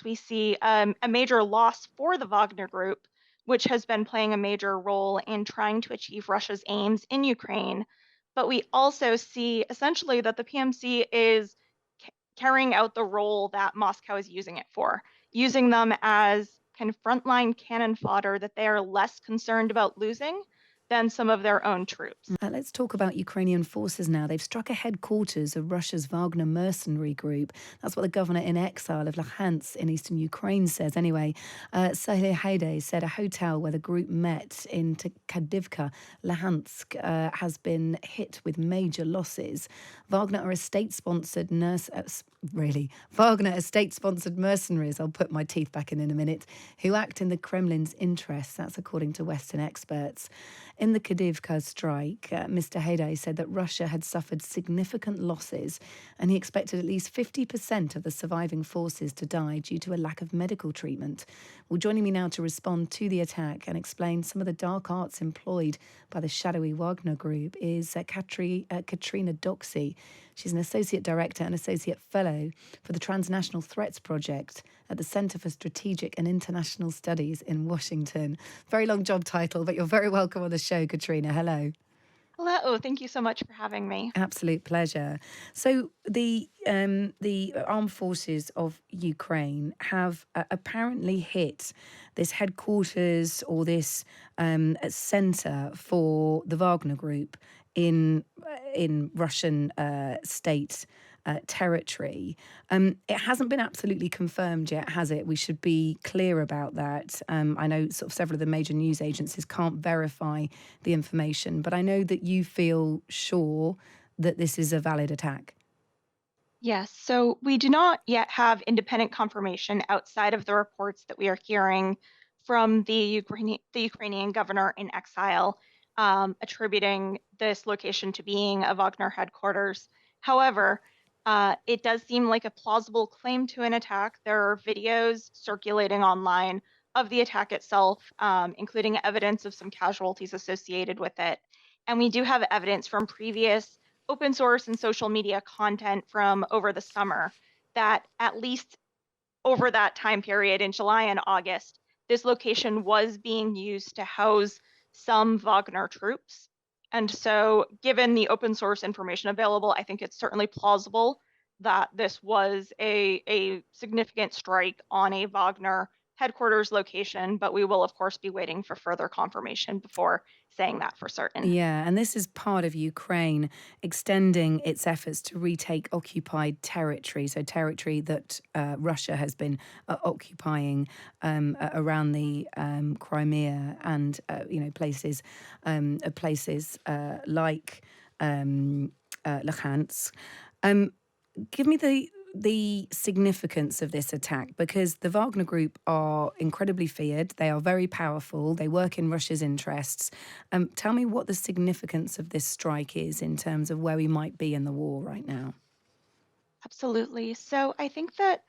we see a major loss for the Wagner Group, which has been playing a major role in trying to achieve Russia's aims in Ukraine. But we also see essentially that the PMC is carrying out the role that Moscow is using it for, using them as kind of frontline cannon fodder that they are less concerned about losing than some of their own troops. Let's talk about Ukrainian forces now. They've struck a headquarters of Russia's Wagner mercenary group. That's what the governor in exile of Luhansk in eastern Ukraine says. Anyway, Serhiy Haidai said a hotel where the group met in Kadivka, Luhansk, has been hit with major losses. Wagner are a state-sponsored Wagner are state-sponsored mercenaries, I'll put my teeth back in a minute, who act in the Kremlin's interests. That's according to Western experts. In the Kadivka strike, Mr. Haidai said that Russia had suffered significant losses and he expected at least 50% of the surviving forces to die due to a lack of medical treatment. Well, joining me now to respond to the attack and explain some of the dark arts employed by the shadowy Wagner Group is Catrina Doxsee. She's an associate director and associate fellow for the Transnational Threats Project at the Center for Strategic and International Studies in Washington. Very long job title, but you're very welcome on the show, Catrina. Hello. Hello, thank you so much for having me. Absolute pleasure. So the armed forces of Ukraine have apparently hit this headquarters or this center for the Wagner Group in Russian state territory. It hasn't been absolutely confirmed yet, has it? We should be clear about that. I know sort of several of the major news agencies can't verify the information, but I know that you feel sure that this is a valid attack. Yes, so we do not yet have independent confirmation outside of the reports that we are hearing from the Ukrainian governor in exile, attributing this location to being a Wagner headquarters. However, it does seem like a plausible claim to an attack. There are videos circulating online of the attack itself, including evidence of some casualties associated with it. And we do have evidence from previous open source and social media content from over the summer that at least over that time period in July and August, this location was being used to house some Wagner troops. And so, given the open source information available, I think it's certainly plausible that this was a significant strike on a Wagner headquarters location, but we will, of course, be waiting for further confirmation before saying that for certain. Yeah, and this is part of Ukraine extending its efforts to retake occupied territory, so territory that Russia has been occupying around the Crimea and places like Luhansk. Give me the significance of this attack, because the Wagner Group are incredibly feared. They are very powerful. They work in Russia's interests. Tell me what the significance of this strike is in terms of where we might be in the war right now. Absolutely. So I think that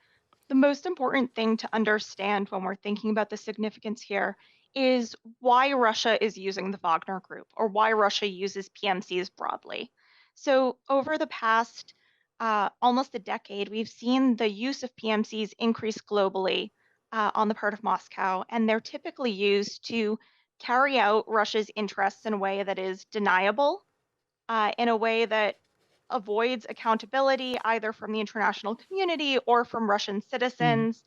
the most important thing to understand when we're thinking about the significance here is why Russia is using the Wagner Group or why Russia uses PMCs broadly. So, over the past almost a decade, we've seen the use of PMCs increase globally on the part of Moscow, and they're typically used to carry out Russia's interests in a way that is deniable, in a way that avoids accountability either from the international community or from Russian Mm. citizens,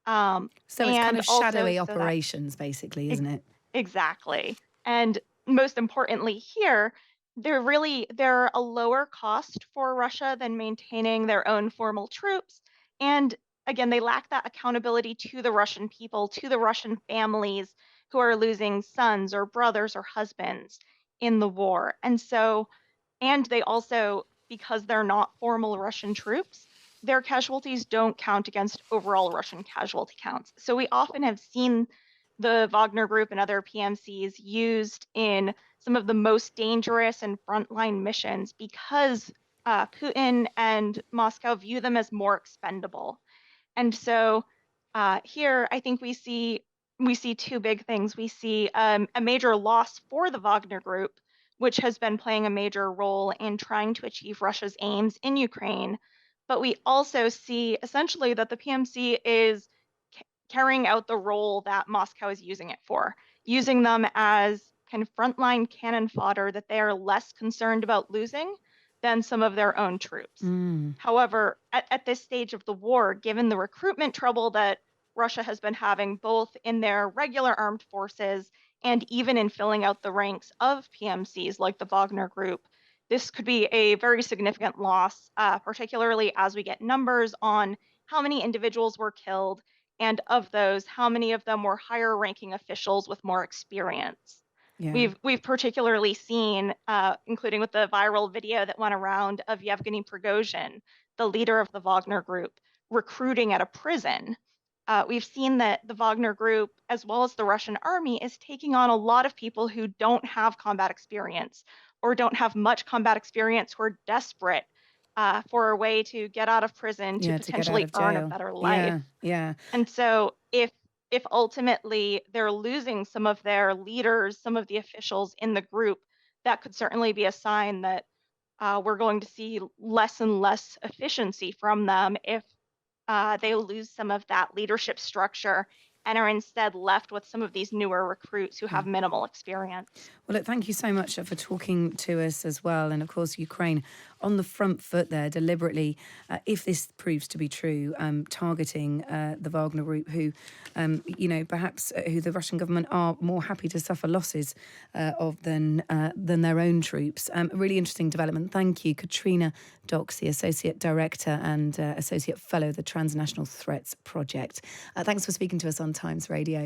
So it's kind and of also shadowy so that operations, basically, ex- isn't it? exactly. And most importantly here, they're a lower cost for Russia than maintaining their own formal troops. And again, they lack that accountability to the Russian people, to the Russian families who are losing sons or brothers or husbands in the war. And they also, because they're not formal Russian troops, their casualties don't count against overall Russian casualty counts. So we often have seen the Wagner Group and other PMCs used in some of the most dangerous and frontline missions because Putin and Moscow view them as more expendable. And so here, I think we see two big things. We see a major loss for the Wagner Group, which has been playing a major role in trying to achieve Russia's aims in Ukraine. But we also see essentially that the PMC is carrying out the role that Moscow is using it for, using them as kind of frontline cannon fodder that they are less concerned about losing than some of their own troops. Mm, However, at this stage of the war, given the recruitment trouble that Russia has been having both in their regular armed forces and even in filling out the ranks of PMCs like the Wagner Group, this could be a very significant loss, particularly as we get numbers on how many individuals were killed, and of those, how many of them were higher ranking officials with more experience. yeah. We've particularly seen, including with the viral video that went around of Yevgeny Prigozhin, the leader of the Wagner Group, recruiting at a prison. We've seen that the Wagner Group, as well as the Russian army, is taking on a lot of people who don't have combat experience or don't have much combat experience, who are desperate for a way to get out of prison to Yeah, to get out potentially of earn a jail. better life. Yeah, yeah. And so if ultimately they're losing some of their leaders, some of the officials in the group, that could certainly be a sign that we're going to see less and less efficiency from them if they lose some of that leadership structure and are instead left with some of these newer recruits who Yeah. have minimal experience. Well, look, thank you so much for talking to us as well. And of course, Ukraine on the front foot there, deliberately, if this proves to be true, targeting the Wagner Group, who, perhaps who the Russian government are more happy to suffer losses of than their own troops. Really interesting development. Thank you, Catrina Doxsee, Associate Director and Associate Fellow, the Transnational Threats Project. Thanks for speaking to us on Times Radio.